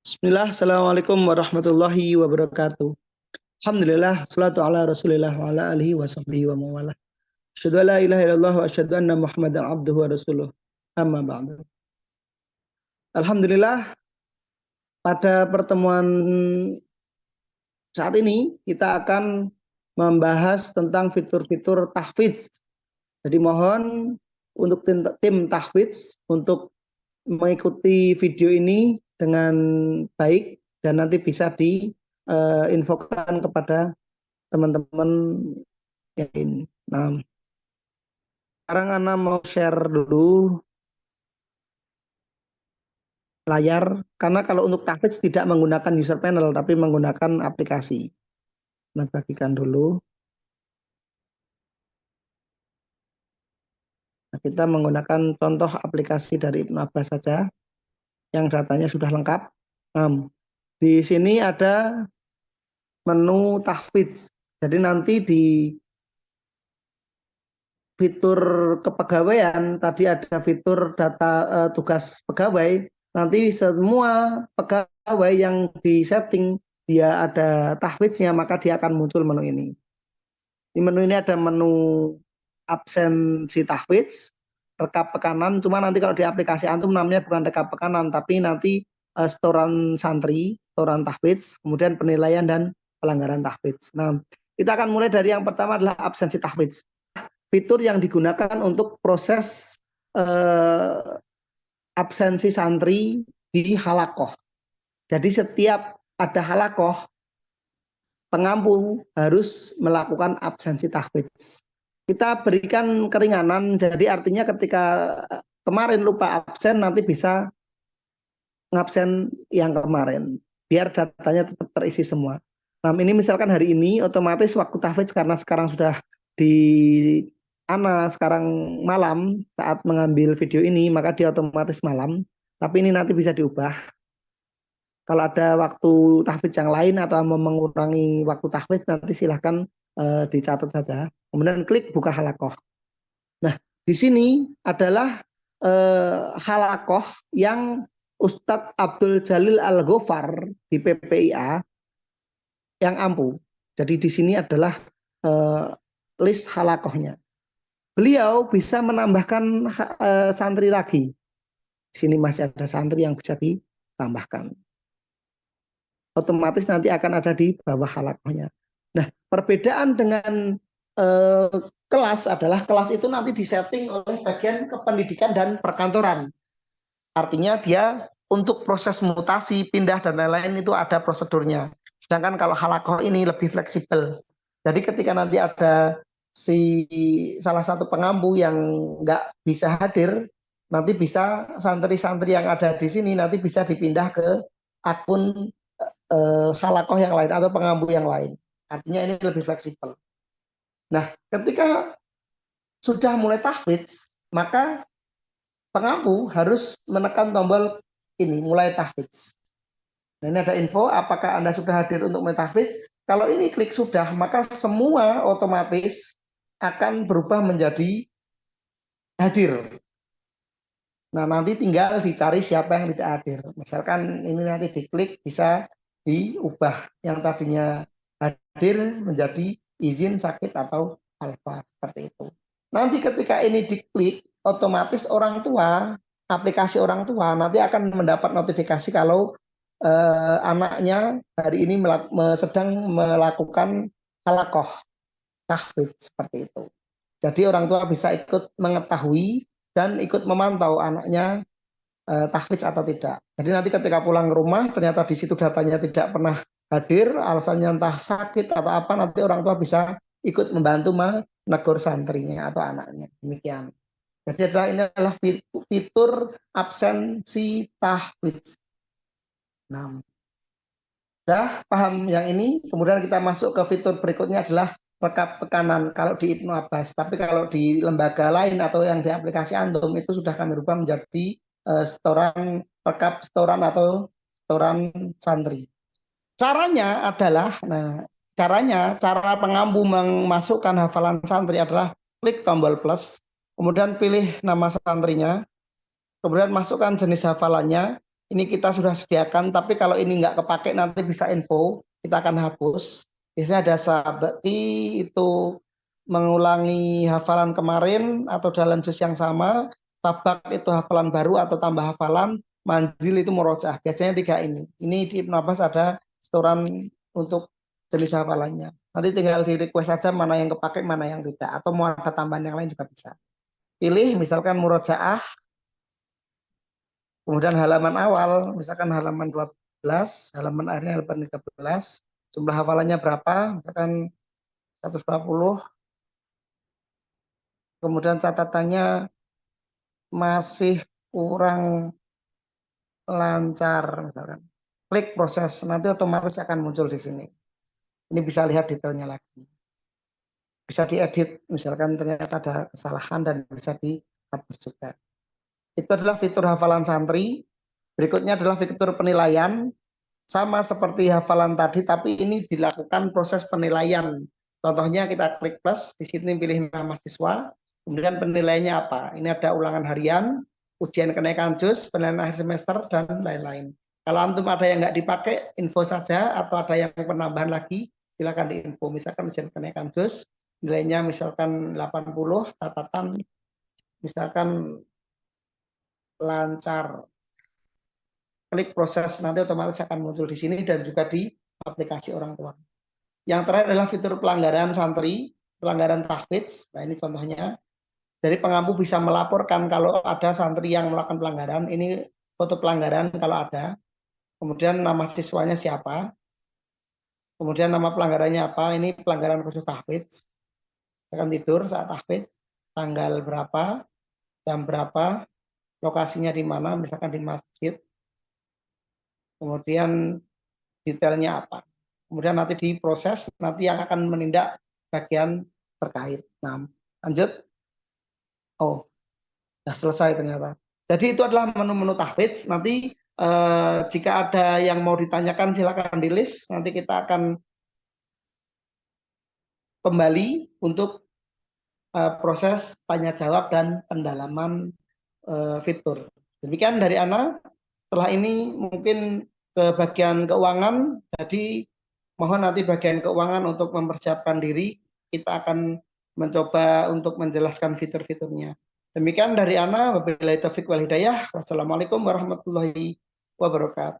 Bismillah, Assalamualaikum warahmatullahi wabarakatuh. Alhamdulillah, salatu ala rasulillah wa ala alihi wa sahbihi wa mawalah. Asyhadu an la ilaha illallah wa asyhadu anna muhammadan abduhu wa rasuluh. Amma ba'du. Alhamdulillah, pada pertemuan saat ini kita akan membahas tentang fitur-fitur tahfidz. Jadi mohon untuk tim tahfidz untuk mengikuti video ini dengan baik dan nanti bisa diinfokan kepada teman-teman yang ini. Nah, sekarang Ana mau share dulu layar karena kalau untuk tahfidz tidak menggunakan user panel tapi menggunakan aplikasi. Nah, bagikan dulu. Nah, kita menggunakan contoh aplikasi dari Ibnu Abbas saja yang datanya sudah lengkap. Nah, di sini ada menu tahfidz. Jadi nanti di fitur kepegawaian tadi ada fitur data tugas pegawai. Nanti semua pegawai yang disetting dia ada tahfidznya maka dia akan muncul menu ini. Di menu ini ada menu absensi tahfidz, rekap pekanan. Cuma nanti kalau di aplikasi antum namanya bukan rekap pekanan tapi nanti setoran santri, setoran tahfidz, kemudian penilaian dan pelanggaran tahfidz. Nah, kita akan mulai dari yang pertama adalah absensi tahfidz. Fitur yang digunakan untuk proses absensi santri di halakoh. Jadi setiap ada halakoh, pengampu harus melakukan absensi tahfidz. Kita berikan keringanan, jadi artinya ketika kemarin lupa absen, nanti bisa ngabsen yang kemarin, biar datanya tetap terisi semua. Nah, ini misalkan hari ini otomatis waktu tahfidz karena sekarang sudah di Ana sekarang malam saat mengambil video ini, maka dia otomatis malam. Tapi ini nanti bisa diubah. Kalau ada waktu tahfidz yang lain atau mau mengurangi waktu tahfidz, nanti silahkan dicatat saja. Kemudian klik buka halakoh. Nah, di sini adalah halakoh yang Ustadz Abdul Jalil Al-Ghofar di PPIA yang ampuh. Jadi di sini adalah list halakohnya. Beliau bisa menambahkan santri lagi. Di sini masih ada santri yang bisa ditambahkan. Otomatis nanti akan ada di bawah halakohnya. Nah, perbedaan dengan kelas adalah kelas itu nanti disetting oleh bagian kependidikan dan perkantoran. Artinya dia untuk proses mutasi, pindah dan lain-lain itu ada prosedurnya. Sedangkan kalau halakoh ini lebih fleksibel. Jadi ketika nanti ada salah satu pengampu yang nggak bisa hadir, nanti bisa santri-santri yang ada di sini nanti bisa dipindah ke akun halakoh yang lain atau pengampu yang lain. Artinya ini lebih fleksibel. Nah, ketika sudah mulai tahfidz, maka pengampu harus menekan tombol ini, mulai tahfidz. Nah, ini ada info apakah Anda sudah hadir untuk mulai tahfidz. Kalau ini klik sudah, maka semua otomatis akan berubah menjadi hadir. Nah, nanti tinggal dicari siapa yang tidak hadir. Misalkan ini nanti diklik bisa diubah yang tadinya hadir menjadi izin, sakit atau alfa seperti itu. Nanti ketika ini diklik, otomatis orang tua, aplikasi orang tua nanti akan mendapat notifikasi kalau anaknya hari ini sedang melakukan halakoh tahfidz seperti itu. Jadi orang tua bisa ikut mengetahui dan ikut memantau anaknya tahfidz atau tidak. Jadi nanti ketika pulang ke rumah ternyata di situ datanya tidak pernah hadir, alasannya entah sakit atau apa, nanti orang tua bisa ikut membantu menegur santrinya atau anaknya. Demikian. Jadi ini adalah fitur absensi tahfidz. Nah, sudah paham yang ini, kemudian kita masuk ke fitur berikutnya adalah rekap pekanan kalau di Ibnu Abbas. Tapi kalau di lembaga lain atau yang di aplikasi Antum itu sudah kami rubah menjadi setoran rekap setoran atau setoran santri. Caranya adalah, cara pengampu memasukkan hafalan santri adalah klik tombol plus, kemudian pilih nama santrinya, kemudian masukkan jenis hafalannya, Ini kita sudah sediakan, tapi kalau ini nggak kepake nanti bisa info, kita akan hapus. Biasanya ada sabati itu mengulangi hafalan kemarin atau dalam juz yang sama, sabak itu hafalan baru atau tambah hafalan, manzil itu murojaah. Biasanya tiga ini. Ini di Ibnu Abbas ada setoran untuk jenis hafalannya. Nanti tinggal di request saja mana yang kepake, mana yang tidak. Atau mau ada tambahan yang lain juga bisa. Pilih misalkan murojaah, kemudian halaman awal, misalkan halaman 12, halaman akhirnya halaman 13, jumlah hafalannya berapa, misalkan 120, kemudian catatannya masih kurang lancar, misalkan. Klik proses, nanti otomatis akan muncul di sini. Ini bisa lihat detailnya lagi. Bisa diedit, misalkan ternyata ada kesalahan dan bisa dihapus juga. Itu adalah fitur hafalan santri. Berikutnya adalah fitur penilaian. Sama seperti hafalan tadi, tapi ini dilakukan proses penilaian. Contohnya kita klik plus, di sini pilih nama siswa, kemudian penilaiannya apa. Ini ada ulangan harian, ujian kenaikan juz, penilaian akhir semester, dan lain-lain. Kalau antum ada yang nggak dipakai, info saja, atau ada yang penambahan lagi, silakan diinfo. Misalkan ujian kenaikan juz, nilainya misalkan 80, catatan misalkan lancar. Klik proses, nanti otomatis akan muncul di sini dan juga di aplikasi orang tua. Yang terakhir adalah fitur pelanggaran santri, pelanggaran tahfidz. Nah ini contohnya. Dari pengampu bisa melaporkan kalau ada santri yang melakukan pelanggaran. Ini foto pelanggaran kalau ada. Kemudian nama siswanya siapa. Kemudian nama pelanggarannya apa. Ini pelanggaran khusus tahfidz. Akan tidur saat tahfidz. Tanggal berapa, jam berapa, lokasinya di mana, misalkan di masjid. Kemudian detailnya apa. Kemudian nanti diproses, nanti yang akan menindak bagian terkait. Nah, lanjut. Oh, sudah selesai ternyata. Jadi itu adalah menu-menu tahfidz. Nanti jika ada yang mau ditanyakan silakan di list. Nanti kita akan kembali untuk proses tanya jawab dan pendalaman fitur. Demikian dari Ana. Setelah ini mungkin ke bagian keuangan. Jadi mohon nanti bagian keuangan untuk mempersiapkan diri. Kita akan mencoba untuk menjelaskan fitur-fiturnya. Demikian dari Ana. Wabillahi taufiq wal hidayah. Wassalamualaikum warahmatullahi wabarakatuh.